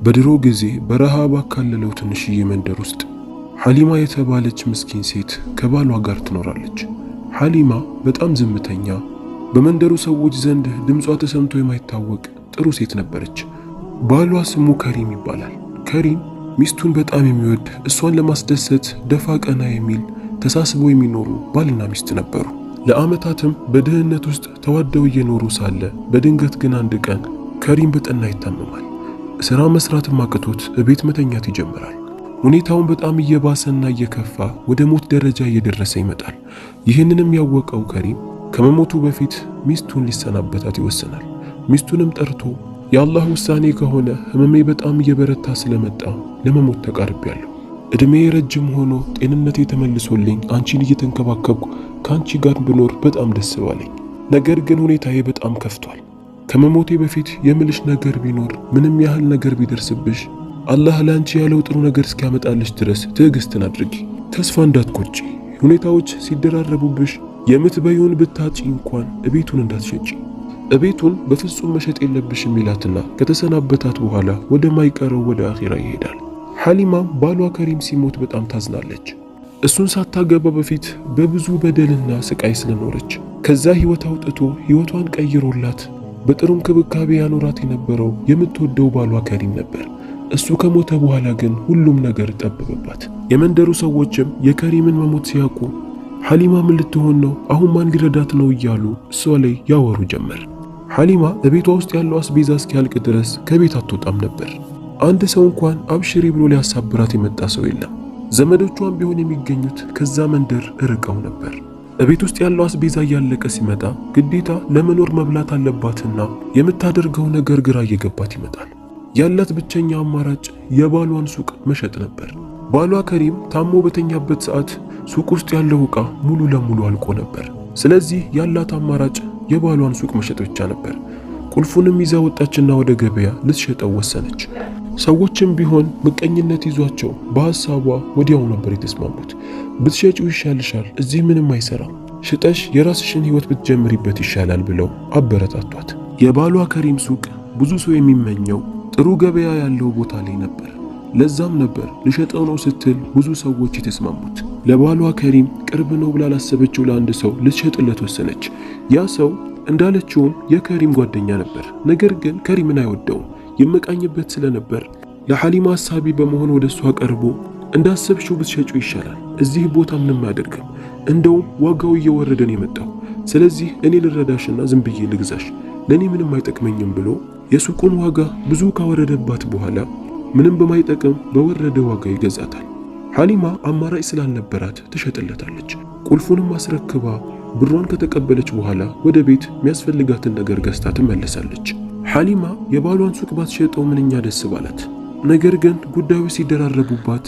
በድሮ ጊዜ በረሃብ ባካለለው ትንሽዬ መንደር ውስጥ ሐሊማ የተባለች ምስኪን ሴት ከባሏ ጋር ትኖራለች። ሐሊማ በጣም ዝምተኛ፣ በመንደሩ ሰዎች ዘንድ ድምጿ ተሰምቶ የማይታወቅ ጥሩ ሴት ነበረች። ባሏ ስሙ ከሪም ይባላል። ከሪም ሚስቱን በጣም የሚወድ፣ እሷን ለማስደሰት ደፋ ቀና የሚል፣ ተሳስበው የሚኖሩ ባልና ሚስት ነበሩ። ለዓመታትም በድህነት ውስጥ ተዋደው እየኖሩ ሳለ በድንገት ግን አንድ ቀን ከሪም በጠና ይታመማል። ሥራ መስራትም አቅቶት እቤት መተኛት ይጀምራል። ሁኔታውን በጣም እየባሰና እየከፋ ወደ ሞት ደረጃ እየደረሰ ይመጣል። ይህንንም ያወቀው ከሪም ከመሞቱ በፊት ሚስቱን ሊሰናበታት ይወስናል። ሚስቱንም ጠርቶ የአላህ ውሳኔ ከሆነ ህመሜ በጣም እየበረታ ስለመጣ ለመሞት ተቃርቤያለሁ። ዕድሜ ረጅም ሆኖ ጤንነቴ ተመልሶልኝ አንቺን እየተንከባከብኩ ከአንቺ ጋር ብኖር በጣም ደስ ባለኝ። ነገር ግን ሁኔታዬ በጣም ከፍቷል። ከመሞቴ በፊት የምልሽ ነገር ቢኖር ምንም ያህል ነገር ቢደርስብሽ አላህ ለአንቺ ያለው ጥሩ ነገር እስኪያመጣልሽ ድረስ ትዕግስትን አድርጊ። ተስፋ እንዳትቆርጪ። ሁኔታዎች ሲደራረቡብሽ የምትበዩን ብታጪ እንኳን እቤቱን እንዳትሸጪ። እቤቱን በፍጹም መሸጥ የለብሽም ይላትና ከተሰናበታት በኋላ ወደ ማይቀረው ወደ አኺራ ይሄዳል። ሐሊማም ባሏ ከሪም ሲሞት በጣም ታዝናለች። እሱን ሳታገባ በፊት በብዙ በደልና ስቃይ ስለኖረች ከዛ ህይወት አውጥቶ ህይወቷን ቀይሮላት በጥሩ እንክብካቤ ያኖራት የነበረው የምትወደው ባሏ ከሪም ነበር። እሱ ከሞተ በኋላ ግን ሁሉም ነገር ጠበበባት። የመንደሩ ሰዎችም የከሪምን መሞት ሲያውቁ ሐሊማ ምን ልትሆን ነው? አሁን ማን ሊረዳት ነው? እያሉ እሷ ላይ ያወሩ ጀመር። ሐሊማ በቤቷ ውስጥ ያለው አስቤዛ እስኪያልቅ ድረስ ከቤት አትወጣም ነበር። አንድ ሰው እንኳን አብሽሪ ብሎ ሊያሳብራት የመጣ ሰው የለም። ዘመዶቿም ቢሆን የሚገኙት ከዛ መንደር ርቀው ነበር። በቤት ውስጥ ያለው አስቤዛ እያለቀ ሲመጣ ግዴታ ለመኖር መብላት አለባትና የምታደርገው ነገር ግራ እየገባት ይመጣል። ያላት ብቸኛ አማራጭ የባሏን ሱቅ መሸጥ ነበር። ባሏ ከሪም ታሞ በተኛበት ሰዓት ሱቅ ውስጥ ያለው ዕቃ ሙሉ ለሙሉ አልቆ ነበር። ስለዚህ ያላት አማራጭ የባሏን ሱቅ መሸጥ ብቻ ነበር። ቁልፉንም ይዛ ወጣችና ወደ ገበያ ልትሸጠው ወሰነች። ሰዎችም ቢሆን ምቀኝነት ይዟቸው በሐሳቧ ወዲያው ነበር የተስማሙት። ብትሸጪው ይሻልሻል፣ እዚህ ምንም አይሰራም፣ ሽጠሽ የራስሽን ህይወት ብትጀምሪበት ይሻላል ብለው አበረታቷት። የባሏ ከሪም ሱቅ ብዙ ሰው የሚመኘው ጥሩ ገበያ ያለው ቦታ ላይ ነበር። ለዛም ነበር ልሸጠው ነው ስትል ብዙ ሰዎች የተስማሙት። ለባሏ ከሪም ቅርብ ነው ብላ ላሰበችው ለአንድ ሰው ልትሸጥለት ወሰነች። ያ ሰው እንዳለችውም የከሪም ጓደኛ ነበር። ነገር ግን ከሪምን አይወደውም። ይመቃኝበት ስለነበር ለሐሊማ ሐሳቢ በመሆን ወደሷ ቀርቦ እንዳሰብሽው ብትሸጪው ይሻላል፣ እዚህ ቦታ ምንም አያደርግም፣ እንደውም ዋጋው እየወረደን የመጣው፣ ስለዚህ እኔ ልረዳሽና ዝም ብዬ ልግዛሽ፣ ለኔ ምንም አይጠቅመኝም ብሎ የሱቁን ዋጋ ብዙ ካወረደባት በኋላ ምንም በማይጠቅም በወረደ ዋጋ ይገዛታል። ሐሊማ አማራጭ ስላልነበራት ትሸጥለታለች። ቁልፉንም አስረክባ ብሯን ከተቀበለች በኋላ ወደ ቤት የሚያስፈልጋትን ነገር ገዝታ ትመለሳለች። ሐሊማ የባሏን ሱቅ ባትሸጠው ምንኛ ደስ ባላት። ነገር ግን ጉዳዩ ሲደራረቡባት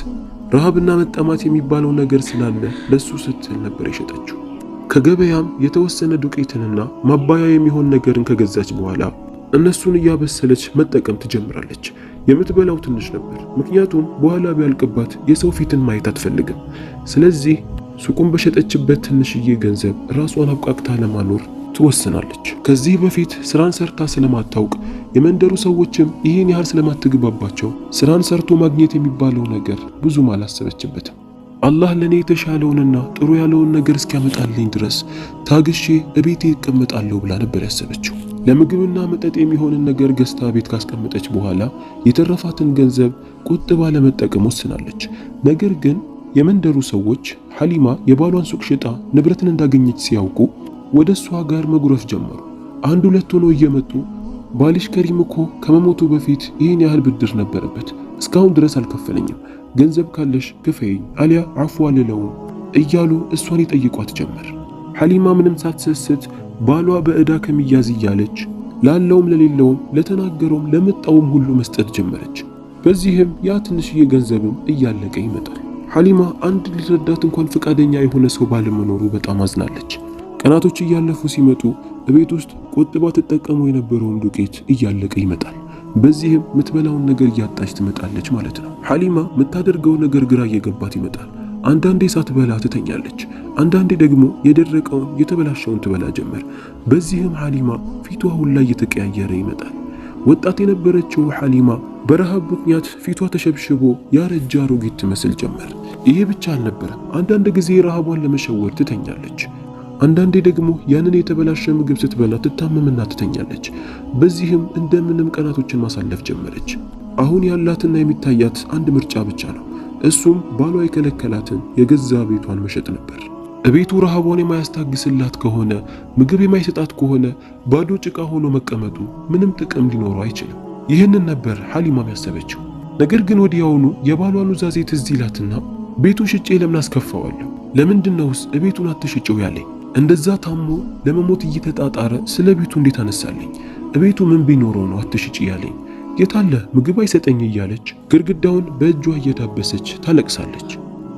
ረሃብና መጠማት የሚባለው ነገር ስላለ ለሱ ስትል ነበር የሸጠችው። ከገበያም የተወሰነ ዱቄትንና ማባያ የሚሆን ነገርን ከገዛች በኋላ እነሱን እያበሰለች መጠቀም ትጀምራለች። የምትበላው ትንሽ ነበር፣ ምክንያቱም በኋላ ቢያልቅባት የሰው ፊትን ማየት አትፈልግም። ስለዚህ ሱቁን በሸጠችበት ትንሽዬ ገንዘብ ራሷን አብቃቅታ ለማኖር ትወስናለች። ከዚህ በፊት ስራን ሰርታ ስለማታውቅ የመንደሩ ሰዎችም ይህን ያህል ስለማትግባባቸው ስራን ሰርቶ ማግኘት የሚባለው ነገር ብዙም አላሰበችበትም። አላህ ለኔ የተሻለውንና ጥሩ ያለውን ነገር እስኪያመጣልኝ ድረስ ታግሼ እቤቴ እቀመጣለሁ ብላ ነበር ያሰበችው። ለምግብና መጠጥ የሚሆንን ነገር ገዝታ ቤት ካስቀመጠች በኋላ የተረፋትን ገንዘብ ቁጥባ ለመጠቀም ወስናለች። ነገር ግን የመንደሩ ሰዎች ሐሊማ የባሏን ሱቅ ሽጣ ንብረትን እንዳገኘች ሲያውቁ ወደ እሷ ጋር መጉረፍ ጀመሩ። አንድ ሁለት ሆነው እየመጡ ባልሽ ከሪም እኮ ከመሞቱ በፊት ይህን ያህል ብድር ነበረበት፣ እስካሁን ድረስ አልከፈለኝም፣ ገንዘብ ካለሽ ክፈይኝ አሊያ አፉ አልለውም እያሉ እሷን ይጠይቋት ጀመር። ሐሊማ ምንም ሳትሰስት ባሏ በዕዳ ከሚያዝ እያለች ላለውም ለሌለውም ለተናገረውም ለመጣውም ሁሉ መስጠት ጀመረች። በዚህም ያ ትንሽዬ ገንዘብም እያለቀ ይመጣል። ሐሊማ አንድ ሊረዳት እንኳን ፈቃደኛ የሆነ ሰው ባለመኖሩ በጣም አዝናለች። ቀናቶች እያለፉ ሲመጡ በቤት ውስጥ ቆጥባ ተጠቀሙ የነበረውን ዱቄት እያለቀ ይመጣል። በዚህም ምትበላውን ነገር እያጣች ትመጣለች ማለት ነው። ሐሊማ የምታደርገው ነገር ግራ እየገባት ይመጣል። አንዳንዴ ሳትበላ ትተኛለች፣ አንዳንዴ ደግሞ የደረቀውን የተበላሸውን ትበላ ጀመር። በዚህም ሐሊማ ፊቷ ሁላ እየተቀያየረ ይመጣል። ወጣት የነበረችው ሐሊማ በረሃብ ምክንያት ፊቷ ተሸብሽቦ ያረጀ አሮጊት ትመስል ጀመር። ይሄ ብቻ አልነበረም። አንዳንድ ጊዜ ረሃቧን ለመሸወር ትተኛለች። አንዳንዴ ደግሞ ያንን የተበላሸ ምግብ ስትበላ ትታመምና ትተኛለች። በዚህም እንደምንም ቀናቶችን ማሳለፍ ጀመረች። አሁን ያላትና የሚታያት አንድ ምርጫ ብቻ ነው። እሱም ባሏ የከለከላትን የገዛ ቤቷን መሸጥ ነበር። እቤቱ ረሃቧን የማያስታግስላት ከሆነ፣ ምግብ የማይሰጣት ከሆነ ባዶ ጭቃ ሆኖ መቀመጡ ምንም ጥቅም ሊኖረው አይችልም። ይህንን ነበር ሐሊማም ያሰበችው። ነገር ግን ወዲያውኑ የባሏን ኑዛዜ ትዝ ይላትና ቤቱን ሽጬ ለምን አስከፋዋለሁ? ለምንድነውስ ቤቱን አትሽጪው ያለኝ? እንደዛ ታሞ ለመሞት እየተጣጣረ ስለ ቤቱ እንዴት አነሳለኝ? ቤቱ ምን ቢኖረው ነው አትሽጪ ያለኝ? የታለ ምግብ አይሰጠኝ እያለች ግድግዳውን በእጇ እየዳበሰች ታለቅሳለች።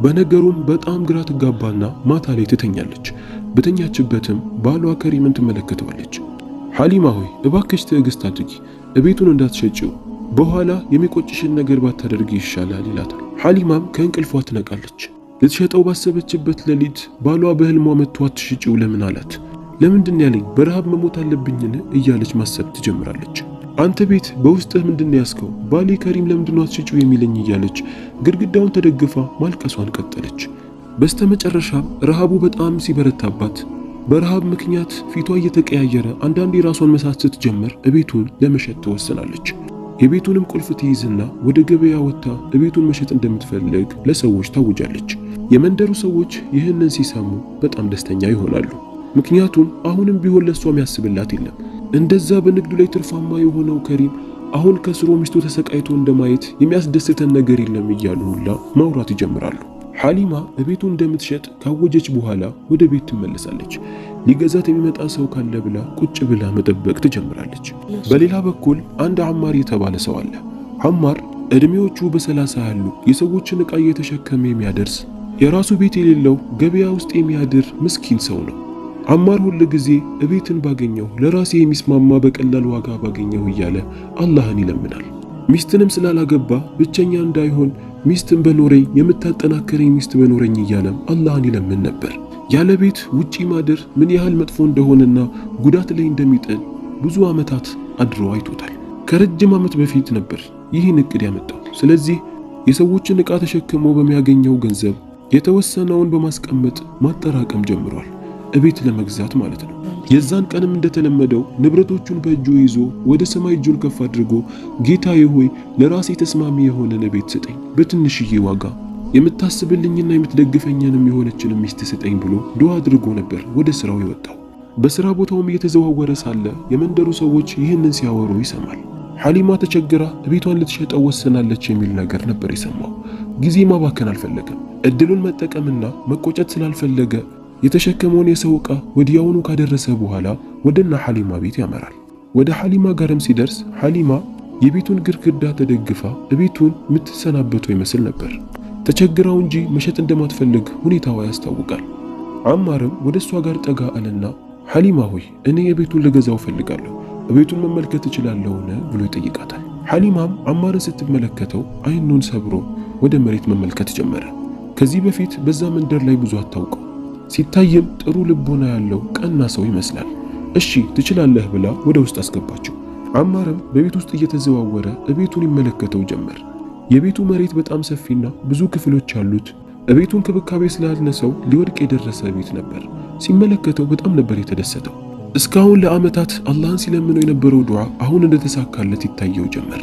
በነገሩም በጣም ግራ ትጋባና ማታ ላይ ትተኛለች። በተኛችበትም ባሏ ከሪምን ትመለከተዋለች። ሐሊማ ሆይ እባክሽ ትዕግስት አድርጊ፣ ቤቱን እንዳትሸጪው፣ በኋላ የሚቆጭሽን ነገር ባታደርጊ ይሻላል ይላታል። ሐሊማም ከእንቅልፏ ትነቃለች። ልትሸጠው ባሰበችበት ሌሊት ባሏ በህልሟ መጥቶ አትሽጪው ለምን አላት። ለምንድን ያለኝ በረሃብ መሞት አለብኝን እያለች ማሰብ ትጀምራለች። አንተ ቤት በውስጥህ ምንድን ያስከው? ባሌ ከሪም ለምንድነው አትሽጪው የሚለኝ እያለች ግድግዳውን ተደግፋ ማልቀሷን ቀጠለች። በስተመጨረሻም ረሃቡ በጣም ሲበረታባት በረሃብ ምክንያት ፊቷ እየተቀያየረ አንዳንዴ ራሷን መሳት ስትጀምር ቤቱን ለመሸጥ ትወስናለች። የቤቱንም ቁልፍ ትይዝና ወደ ገበያ ወጥታ ቤቱን መሸጥ እንደምትፈልግ ለሰዎች ታውጃለች። የመንደሩ ሰዎች ይህንን ሲሰሙ በጣም ደስተኛ ይሆናሉ። ምክንያቱም አሁንም ቢሆን ለሷ የሚያስብላት የለም። እንደዛ በንግዱ ላይ ትርፋማ የሆነው ከሪም አሁን ከስሮ ሚስቱ ተሰቃይቶ እንደማየት የሚያስደስተን ነገር የለም እያሉ ሁላ ማውራት ይጀምራሉ። ሐሊማ ቤቱን እንደምትሸጥ ካወጀች በኋላ ወደ ቤት ትመለሳለች። ሊገዛት የሚመጣ ሰው ካለ ብላ ቁጭ ብላ መጠበቅ ትጀምራለች። በሌላ በኩል አንድ አማር የተባለ ሰው አለ። አማር እድሜዎቹ በ30 ያሉ የሰዎችን ዕቃ እየተሸከመ የሚያደርስ የራሱ ቤት የሌለው ገበያ ውስጥ የሚያድር ምስኪን ሰው ነው። አማር ሁል ጊዜ ቤትን ባገኘው ለራሴ የሚስማማ በቀላል ዋጋ ባገኘው እያለ አላህን ይለምናል። ሚስትንም ስላላገባ ብቸኛ እንዳይሆን ሚስትን በኖረኝ የምታጠናከረኝ ሚስት በኖረኝ እያለም አላህን ይለምን ነበር። ያለ ቤት ውጪ ማደር ምን ያህል መጥፎ እንደሆነና ጉዳት ላይ እንደሚጥል ብዙ ዓመታት አድሮ አይቶታል። ከረጅም ዓመት በፊት ነበር ይህን እቅድ ያመጣው። ስለዚህ የሰዎችን ዕቃ ተሸክሞ በሚያገኘው ገንዘብ የተወሰነውን በማስቀመጥ ማጠራቀም ጀምሯል። ቤት ለመግዛት ማለት ነው። የዛን ቀንም እንደተለመደው ንብረቶቹን በእጁ ይዞ ወደ ሰማይ እጁን ከፍ አድርጎ ጌታዬ ሆይ ለራሴ ተስማሚ የሆነን ቤት ስጠኝ፣ በትንሽዬ ዋጋ የምታስብልኝና የምትደግፈኝንም የሆነችን ሚስት ስጠኝ ብሎ ዱዓ አድርጎ ነበር ወደ ስራው የወጣው። በስራ ቦታውም እየተዘዋወረ ሳለ የመንደሩ ሰዎች ይህንን ሲያወሩ ይሰማል። ሐሊማ ተቸግራ ቤቷን ልትሸጠው ወሰናለች የሚል ነገር ነበር የሰማው። ጊዜ ማባከን አልፈለገም። እድሉን መጠቀምና መቆጨት ስላልፈለገ የተሸከመውን የሰው ዕቃ ወዲያውኑ ካደረሰ በኋላ ወደና ሐሊማ ቤት ያመራል። ወደ ሐሊማ ጋርም ሲደርስ ሐሊማ የቤቱን ግድግዳ ተደግፋ ቤቱን የምትሰናበተው ይመስል ነበር። ተቸግራው እንጂ መሸጥ እንደማትፈልግ ሁኔታዋ ያስታውቃል። አማርም ወደ እሷ ጋር ጠጋ አለና ሐሊማ ሆይ እኔ የቤቱን ልገዛው ፈልጋለሁ፣ ቤቱን መመልከት እችላለሁን ብሎ ይጠይቃታል። ሐሊማም አማርን ስትመለከተው አይኑን ሰብሮ ወደ መሬት መመልከት ጀመረ። ከዚህ በፊት በዛ መንደር ላይ ብዙ አታውቀው። ሲታይም ጥሩ ልቦና ያለው ቀና ሰው ይመስላል። እሺ ትችላለህ ብላ ወደ ውስጥ አስገባችው። አማርም በቤት ውስጥ እየተዘዋወረ ቤቱን ይመለከተው ጀመር። የቤቱ መሬት በጣም ሰፊና ብዙ ክፍሎች ያሉት፣ ቤቱ እንክብካቤ ስላልነሰው ሊወድቅ የደረሰ ቤት ነበር። ሲመለከተው በጣም ነበር የተደሰተው። እስካሁን ለዓመታት አላህን ሲለምነው የነበረው ዱዓ አሁን እንደተሳካለት ይታየው ጀመር።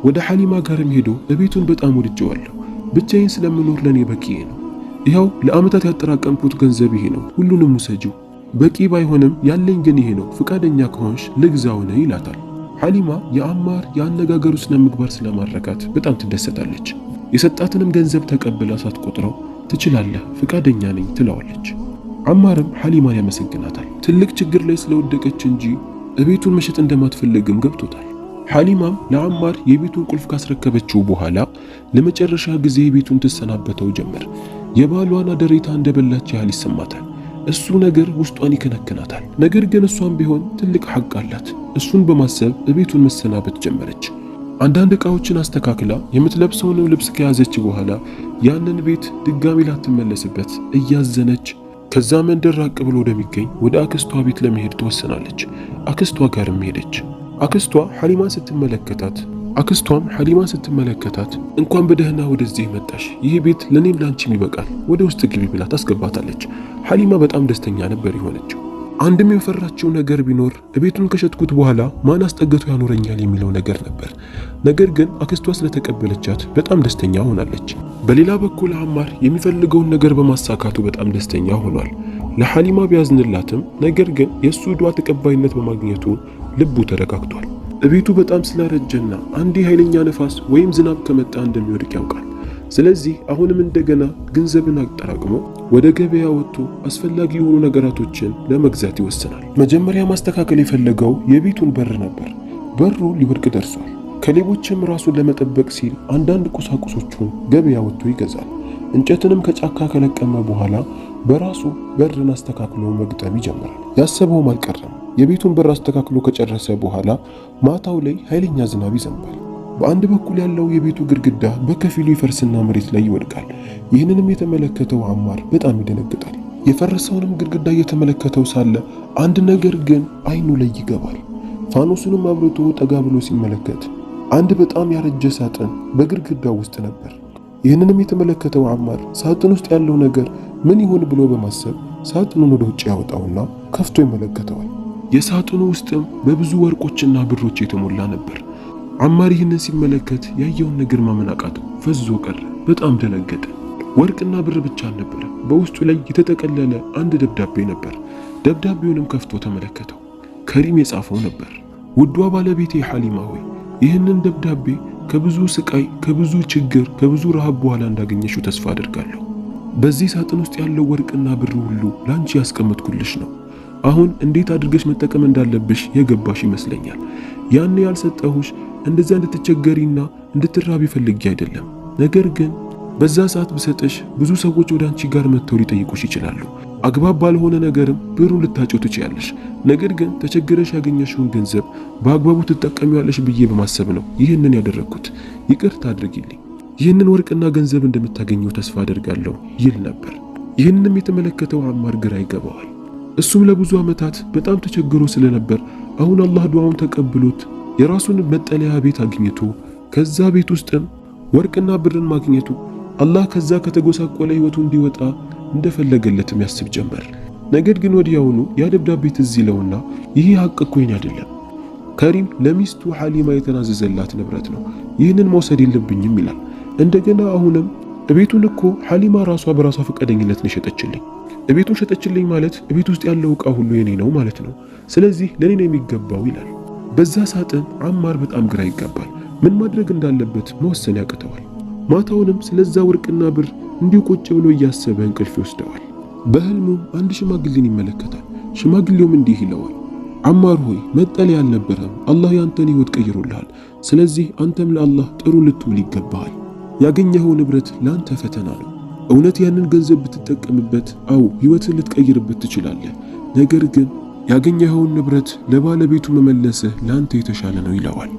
ወደ ሐሊማ ጋርም ሄዶ ቤቱን በጣም ወድጄዋለሁ፣ ብቻዬን ስለምኖር ለኔ በቂዬ ነው፣ ይኸው ለዓመታት ያጠራቀምኩት ገንዘብ ይሄ ነው፣ ሁሉንም ውሰጂው፣ በቂ ባይሆንም ያለኝ ግን ይሄ ነው፣ ፍቃደኛ ከሆንሽ ልግዛው ነው ይላታል። ሐሊማ የአማር የአነጋገሩ ስነ ምግባር ስለማረካት በጣም ትደሰታለች። የሰጣትንም ገንዘብ ተቀብላ ሳትቆጥረው ትችላለህ፣ ፍቃደኛ ነኝ ትለዋለች። አማርም ሐሊማን ያመሰግናታል። ትልቅ ችግር ላይ ስለወደቀች እንጂ ቤቱን መሸጥ እንደማትፈልግም ገብቶታል። ሐሊማም ለአማር የቤቱን ቁልፍ ካስረከበችው በኋላ ለመጨረሻ ጊዜ ቤቱን ትሰናበተው ጀመር። የባሏን አደሬታ እንደበላች ያህል ይሰማታል። እሱ ነገር ውስጧን ይከነክናታል። ነገር ግን እሷም ቢሆን ትልቅ ሐቅ አላት። እሱን በማሰብ ቤቱን መሰናበት ጀመረች። አንዳንድ ዕቃዎችን አስተካክላ የምትለብሰውንም ልብስ ከያዘች በኋላ ያንን ቤት ድጋሚ ላትመለስበት እያዘነች ከዛ መንደር ራቅ ብሎ ወደሚገኝ ወደ አክስቷ ቤት ለመሄድ ትወሰናለች። አክስቷ ጋርም ሄደች። አክስቷም ሐሊማን ስትመለከታት እንኳን በደህና ወደዚህ መጣሽ፣ ይህ ቤት ለኔም ላንቺም ይበቃል፣ ወደ ውስጥ ግቢ ብላ ታስገባታለች። ሐሊማ በጣም ደስተኛ ነበር የሆነችው። አንድም የፈራችው ነገር ቢኖር ቤቱን ከሸጥኩት በኋላ ማን አስጠግቶ ያኖረኛል የሚለው ነገር ነበር። ነገር ግን አክስቷ ስለተቀበለቻት በጣም ደስተኛ ሆናለች። በሌላ በኩል አማር የሚፈልገውን ነገር በማሳካቱ በጣም ደስተኛ ሆኗል። ለሐሊማ ቢያዝንላትም ነገር ግን የሱ ዱዓ ተቀባይነት በማግኘቱ ልቡ ተረጋግቷል። ቤቱ በጣም ስላረጀና አንዴ ኃይለኛ ነፋስ ወይም ዝናብ ከመጣ እንደሚወድቅ ያውቃል። ስለዚህ አሁንም እንደገና ገንዘብን አጠራቅሞ ወደ ገበያ ወጥቶ አስፈላጊ የሆኑ ነገራቶችን ለመግዛት ይወስናል። መጀመሪያ ማስተካከል የፈለገው የቤቱን በር ነበር። በሩ ሊወድቅ ደርሷል። ከሌቦችም ራሱን ለመጠበቅ ሲል አንዳንድ ቁሳቁሶቹን ገበያ ወጥቶ ይገዛል። እንጨትንም ከጫካ ከለቀመ በኋላ በራሱ በርን አስተካክሎ መግጠም ይጀምራል። ያሰበውም አልቀረም። የቤቱን በር አስተካክሎ ከጨረሰ በኋላ ማታው ላይ ኃይለኛ ዝናብ ይዘንባል። በአንድ በኩል ያለው የቤቱ ግድግዳ በከፊሉ ይፈርስና መሬት ላይ ይወድቃል። ይህንንም የተመለከተው አማር በጣም ይደነግጣል። የፈረሰውንም ግድግዳ እየተመለከተው ሳለ አንድ ነገር ግን አይኑ ላይ ይገባል። ፋኖሱንም አብርቶ ጠጋ ብሎ ሲመለከት አንድ በጣም ያረጀ ሳጥን በግድግዳው ውስጥ ነበር። ይህንንም የተመለከተው አማር ሳጥን ውስጥ ያለው ነገር ምን ይሆን ብሎ በማሰብ ሳጥኑን ወደ ውጭ ያወጣውና ከፍቶ ይመለከተዋል። የሳጥኑ ውስጥም በብዙ ወርቆችና ብሮች የተሞላ ነበር። አማር ይህንን ሲመለከት ያየውን ነገር ማመን አቃተው። ፈዞ ቀረ። በጣም ደነገጠ። ወርቅና ብር ብቻ አልነበረ፣ በውስጡ ላይ የተጠቀለለ አንድ ደብዳቤ ነበር። ደብዳቤውንም ከፍቶ ተመለከተው። ከሪም የጻፈው ነበር። ውዷ ባለቤቴ ሐሊማ ሆይ፣ ይህንን ደብዳቤ ከብዙ ስቃይ፣ ከብዙ ችግር፣ ከብዙ ረሃብ በኋላ እንዳገኘሽው ተስፋ አድርጋለሁ። በዚህ ሳጥን ውስጥ ያለው ወርቅና ብር ሁሉ ላንቺ ያስቀመጥኩልሽ ነው። አሁን እንዴት አድርገሽ መጠቀም እንዳለብሽ የገባሽ ይመስለኛል። ያኔ ያልሰጠሁሽ እንደዛ እንድትቸገሪና እንድትራቢ ፈልጌ አይደለም። ነገር ግን በዛ ሰዓት ብሰጥሽ ብዙ ሰዎች ወደ አንቺ ጋር መጥተው ሊጠይቁሽ ይችላሉ። አግባብ ባልሆነ ነገርም ብሩን ልታጪው ትችያለሽ። ነገር ግን ተቸግረሽ ያገኘሽውን ገንዘብ በአግባቡ ትጠቀሚዋለሽ ብዬ በማሰብ ነው ይህንን ያደረግኩት። ይቅርታ አድርጊልኝ። ይህንን ወርቅና ገንዘብ እንደምታገኘው ተስፋ አደርጋለሁ ይል ነበር። ይህንንም የተመለከተው አማር ግራ ይገባዋል። እሱም ለብዙ ዓመታት በጣም ተቸግሮ ስለነበር አሁን አላህ ዱዓውን ተቀብሎት የራሱን መጠለያ ቤት አግኝቶ ከዛ ቤት ውስጥም ወርቅና ብርን ማግኘቱ አላህ ከዛ ከተጎሳቆለ ህይወቱ እንዲወጣ እንደፈለገለትም ያስብ ጀመር። ነገር ግን ወዲያውኑ ያ ደብዳቤ ትዝ ይለውና ይህ ሐቅ እኮ የኔ አይደለም፣ ከሪም ለሚስቱ ሐሊማ የተናዘዘላት ንብረት ነው፣ ይህንን መውሰድ የለብኝም ይላል። እንደገና አሁንም ቤቱን እኮ ሐሊማ ራሷ በራሷ ፈቃደኝነት ነው የሸጠችልኝ። ቤቱን ሸጠችልኝ ማለት ቤት ውስጥ ያለው ዕቃ ሁሉ የኔ ነው ማለት ነው። ስለዚህ ለኔ ነው የሚገባው ይላል። በዛ ሳጥን አማር በጣም ግራ ይጋባል። ምን ማድረግ እንዳለበት መወሰን ያቅተዋል። ማታውንም ስለዛ ወርቅና ብር እንዲሁ ቁጭ ብሎ እያሰበ እንቅልፍ ይወስደዋል። በህልሙም አንድ ሽማግሌን ይመለከታል። ሽማግሌውም እንዲህ ይለዋል፣ አማር ሆይ መጠለያ አልነበረም፣ አላህ ያንተን ህይወት ቀይሮልሃል። ስለዚህ አንተም ለአላህ ጥሩ ልትውል ይገባሃል። ያገኘኸው ንብረት ለአንተ ፈተና ነው። እውነት ያንን ገንዘብ ብትጠቀምበት አው ህይወትን ልትቀይርበት ትችላለህ። ነገር ግን ያገኘኸውን ንብረት ለባለቤቱ መመለስህ ለአንተ የተሻለ ነው ይለዋል።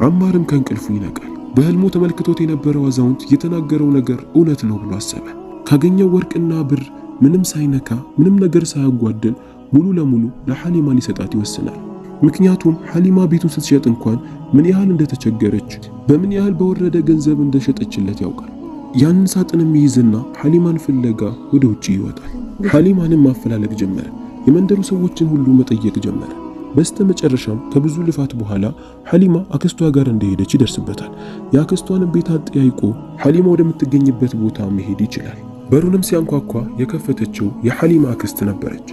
አማርም ከእንቅልፉ ይነቃል። በህልሙ ተመልክቶት የነበረው አዛውንት የተናገረው ነገር እውነት ነው ብሎ አሰበ። ካገኘው ወርቅና ብር ምንም ሳይነካ ምንም ነገር ሳያጓደል ሙሉ ለሙሉ ለሐሊማ ሊሰጣት ይወስናል። ምክንያቱም ሐሊማ ቤቱን ስትሸጥ እንኳን ምን ያህል እንደተቸገረች በምን ያህል በወረደ ገንዘብ እንደሸጠችለት ያውቃል። ያንን ሳጥንም ይይዝና ሐሊማን ፍለጋ ወደ ውጪ ይወጣል። ሐሊማንም ማፈላለግ ጀመረ። የመንደሩ ሰዎችን ሁሉ መጠየቅ ጀመረ። በስተመጨረሻም ከብዙ ልፋት በኋላ ሐሊማ አክስቷ ጋር እንደሄደች ይደርስበታል። የአክስቷንም ቤት አጠያይቆ ሐሊማ ወደምትገኝበት ቦታ መሄድ ይችላል። በሩንም ሲያንኳኳ የከፈተችው የሐሊማ አክስት ነበረች።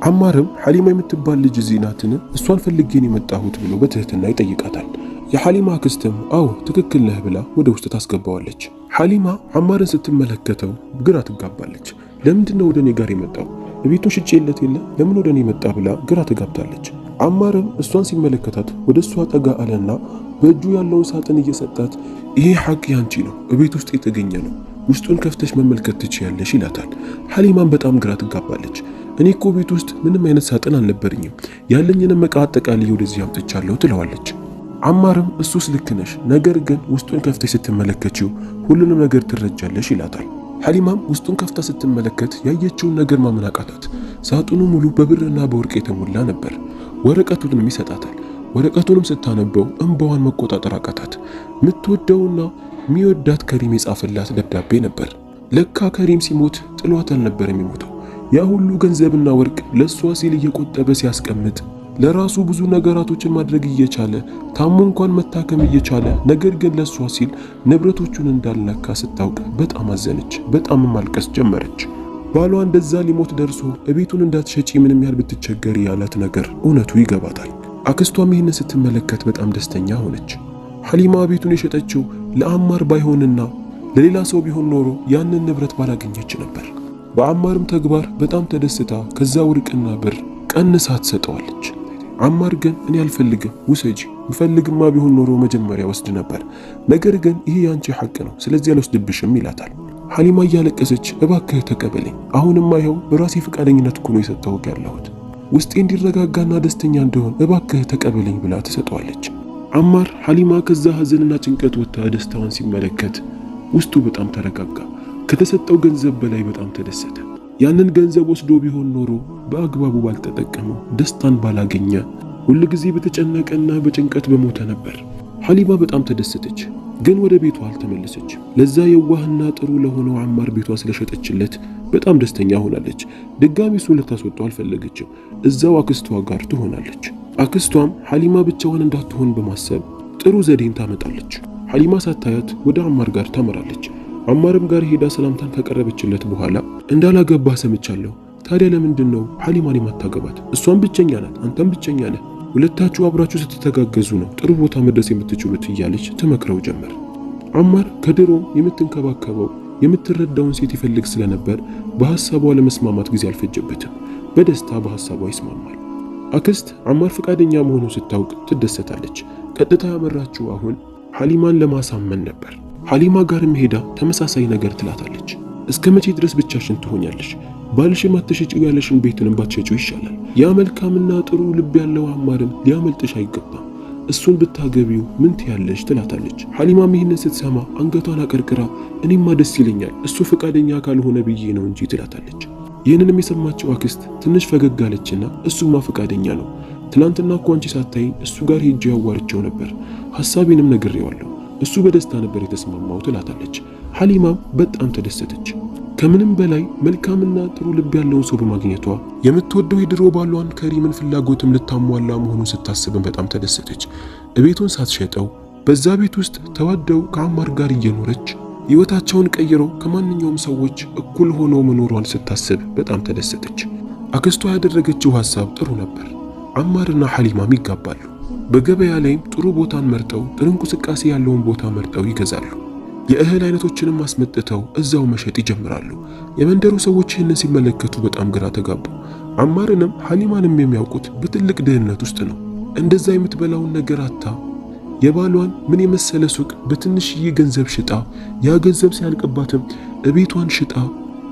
አማርም ሐሊማ የምትባል ልጅ እዚህ ናትን? እሷን ፈልጌን የመጣሁት ብሎ በትህትና ይጠይቃታል። የሐሊማ አክስትም አዎ ትክክል ነህ ብላ ወደ ውስጥ ታስገባዋለች። ሐሊማ አማርን ስትመለከተው ግራ ትጋባለች። ለምንድነው ወደ እኔ ጋር የመጣው? ቤቱን ሽጬለት የለ ለምን ወደ እኔ መጣ ብላ ግራ ትጋብታለች። አማርም እሷን ሲመለከታት ወደ እሷ ጠጋ አለና በእጁ ያለውን ሳጥን እየሰጣት ይሄ ሐቅ ያንቺ ነው፣ ቤት ውስጥ የተገኘ ነው፣ ውስጡን ከፍተሽ መመልከት ትችያለሽ ይላታል። ሐሊማም በጣም ግራ ትጋባለች። እኔ እኮ ቤት ውስጥ ምንም አይነት ሳጥን አልነበረኝም፣ ያለኝንም ዕቃ አጠቃልዬ ወደዚህ አምጥቻለሁ ትለዋለች። አማርም እሱስ ልክ ነሽ፣ ነገር ግን ውስጡን ከፍተሽ ስትመለከቺው ሁሉንም ነገር ትረጃለሽ ይላታል። ሐሊማም ውስጡን ከፍታ ስትመለከት ያየችውን ነገር ማመን አቃታት። ሳጥኑ ሙሉ በብርና በወርቅ የተሞላ ነበር። ወረቀቱንም ይሰጣታል። ወረቀቱንም ስታነበው እንባዋን መቆጣጠር አቃታት። የምትወደውና የሚወዳት ከሪም የጻፈላት ደብዳቤ ነበር። ለካ ከሪም ሲሞት ጥሏት አልነበር የሚሞተው። ያ ሁሉ ገንዘብና ወርቅ ለሷ ሲል እየቆጠበ ሲያስቀምጥ ለራሱ ብዙ ነገራቶችን ማድረግ እየቻለ ታሞ እንኳን መታከም እየቻለ ነገር ግን ለሷ ሲል ንብረቶቹን እንዳልነካ ስታውቅ በጣም አዘነች። በጣም ማልቀስ ጀመረች። ባሏ እንደዛ ሊሞት ደርሶ እቤቱን እንዳትሸጪ ምንም ያህል ብትቸገር ያላት ነገር እውነቱ ይገባታል። አክስቷም ይህንን ስትመለከት በጣም ደስተኛ ሆነች። ሐሊማ ቤቱን የሸጠችው ለአማር ባይሆንና ለሌላ ሰው ቢሆን ኖሮ ያንን ንብረት ባላገኘች ነበር። በአማርም ተግባር በጣም ተደስታ ከዛ ወርቅና ብር ቀንሳ ትሰጠዋለች። አማር ግን እኔ አልፈልግም፣ ውሰጂ፣ ብፈልግማ ቢሆን ኖሮ መጀመሪያ ወስድ ነበር፣ ነገር ግን ይሄ ያንቺ ሐቅ ነው፣ ስለዚህ አልወስድብሽም ይላታል። ሐሊማ እያለቀሰች እባክህ ተቀበለኝ፣ አሁንማ ይኸው በራሴ ፈቃደኝነት እኮ ነው የሰጠሁት ያለሁት፣ ውስጤ እንዲረጋጋና ደስተኛ እንደሆን እባክህ ተቀበለኝ ብላ ትሰጠዋለች። አማር ሐሊማ ከዛ ሐዘንና ጭንቀት ወጥታ ደስታዋን ሲመለከት ውስጡ በጣም ተረጋጋ። ከተሰጠው ገንዘብ በላይ በጣም ተደሰተ። ያንን ገንዘብ ወስዶ ቢሆን ኖሮ በአግባቡ ባልተጠቀመው ደስታን ባላገኘ ሁሉ ጊዜ በተጨነቀና በጭንቀት በሞተ ነበር። ሐሊማ በጣም ተደሰተች፣ ግን ወደ ቤቷ አልተመለሰችም። ለዛ የዋህና ጥሩ ለሆነው አማር ቤቷ ስለሸጠችለት በጣም ደስተኛ ሆናለች። ድጋሚ እሱን ልታስወጣው አልፈለገችም። እዛው አክስቷ ጋር ትሆናለች። አክስቷም ሐሊማ ብቻዋን እንዳትሆን በማሰብ ጥሩ ዘዴን ታመጣለች። ሐሊማ ሳታያት ወደ አማር ጋር ታመራለች። አማርም ጋር ሄዳ ሰላምታን ከቀረበችለት በኋላ እንዳላገባ ሰምቻለሁ፣ ታዲያ ለምንድን ነው ሐሊማን የማታገባት? እሷም ብቸኛ ናት፣ አንተም ብቸኛ ነህ፣ ሁለታችሁ አብራችሁ ስትተጋገዙ ነው ጥሩ ቦታ መድረስ የምትችሉት እያለች ትመክረው ጀመር። አማር ከድሮም የምትንከባከበው የምትረዳውን ሴት ይፈልግ ስለነበር በሐሳቧ ለመስማማት ጊዜ አልፈጀበትም። በደስታ በሐሳቧ ይስማማል። አክስት አማር ፈቃደኛ መሆኑን ስታውቅ ትደሰታለች። ቀጥታ ያመራችው አሁን ሐሊማን ለማሳመን ነበር። ሐሊማ ጋርም ሄዳ ተመሳሳይ ነገር ትላታለች። እስከ መቼ ድረስ ብቻሽን ትሆኛለሽ? ባልሽም አትሸጪው ያለሽን ቤትንም ባትሸጪው ይሻላል። ያ መልካምና ጥሩ ልብ ያለው አማርም ሊያመልጥሽ አይገባም። እሱን ብታገቢው ምን ትያለሽ? ትላታለች። ሐሊማም ይህንን ስትሰማ አንገቷን አቀርቅራ እኔማ ደስ ይለኛል፣ እሱ ፈቃደኛ ካልሆነ ብዬ ነው እንጂ ትላታለች። ይህንንም የሰማችው አክስት ትንሽ ፈገግ አለችና እሱማ ፈቃደኛ ነው፣ ትላንትና እኮ አንቺ ሳታይ እሱ ጋር ሄጄ ያዋርቸው ነበር፣ ሐሳቤንም ነግሬዋለሁ፣ እሱ በደስታ ነበር የተስማማው ትላታለች። ሐሊማም በጣም ተደሰተች። ከምንም በላይ መልካምና ጥሩ ልብ ያለውን ሰው በማግኘቷ የምትወደው የድሮ ባሏን ከሪምን ፍላጎትም ልታሟላ መሆኑን ስታስብም በጣም ተደሰተች። እቤቱን ሳትሸጠው በዛ ቤት ውስጥ ተዋደው ከአማር ጋር እየኖረች ሕይወታቸውን ቀይረው ከማንኛውም ሰዎች እኩል ሆነው መኖሯን ስታስብ በጣም ተደሰተች። አክስቷ ያደረገችው ሐሳብ ጥሩ ነበር። አማርና ሐሊማም ይጋባሉ። በገበያ ላይም ጥሩ ቦታን መርጠው ጥሩ እንቅስቃሴ ያለውን ቦታ መርጠው ይገዛሉ። የእህል አይነቶችንም አስመጥተው እዛው መሸጥ ይጀምራሉ። የመንደሩ ሰዎች ይህንን ሲመለከቱ በጣም ግራ ተጋቡ። አማርንም ሐሊማንም የሚያውቁት በትልቅ ድህነት ውስጥ ነው። እንደዛ የምትበላውን ነገር አታ የባሏን ምን የመሰለ ሱቅ በትንሽዬ ገንዘብ ሽጣ ያ ገንዘብ ሲያልቅባትም እቤቷን ሽጣ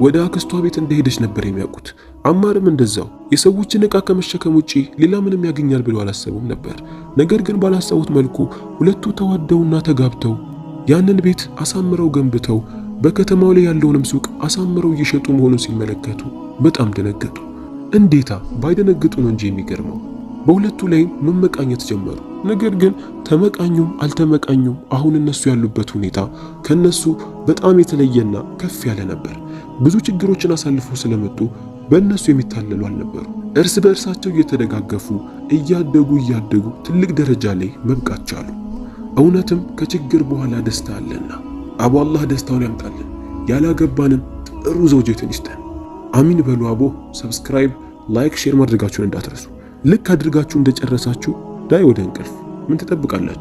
ወደ አክስቷ ቤት እንደሄደች ነበር የሚያውቁት። አማርም እንደዛው የሰዎችን ዕቃ ከመሸከም ውጪ ሌላ ምንም ያገኛል ብለው አላሰቡም ነበር። ነገር ግን ባላሰቡት መልኩ ሁለቱ ተዋደውና ተጋብተው ያንን ቤት አሳምረው ገንብተው በከተማው ላይ ያለውንም ሱቅ አሳምረው እየሸጡ መሆኑን ሲመለከቱ በጣም ደነገጡ። እንዴታ ባይደነግጡ ነው እንጂ የሚገርመው። በሁለቱ ላይ መመቃኘት ጀመሩ። ነገር ግን ተመቃኙም አልተመቃኙም አሁን እነሱ ያሉበት ሁኔታ ከነሱ በጣም የተለየና ከፍ ያለ ነበር። ብዙ ችግሮችን አሳልፈው ስለመጡ በእነሱ የሚታለሉ አልነበሩ። እርስ በእርሳቸው እየተደጋገፉ እያደጉ ትልቅ ደረጃ ላይ መብቃት ቻሉ። እውነትም ከችግር በኋላ ደስታ አለና አቦ አላህ ደስታውን ያምጣልን። ያላገባንም ጥሩ ዘውጀትን ይስጠን። አሚን በሉ። አቦ ሰብስክራይብ፣ ላይክ፣ ሼር ማድረጋችሁን እንዳትረሱ። ልክ አድርጋችሁ እንደጨረሳችሁ ዳይ ወደ እንቅልፍ። ምን ትጠብቃላችሁ?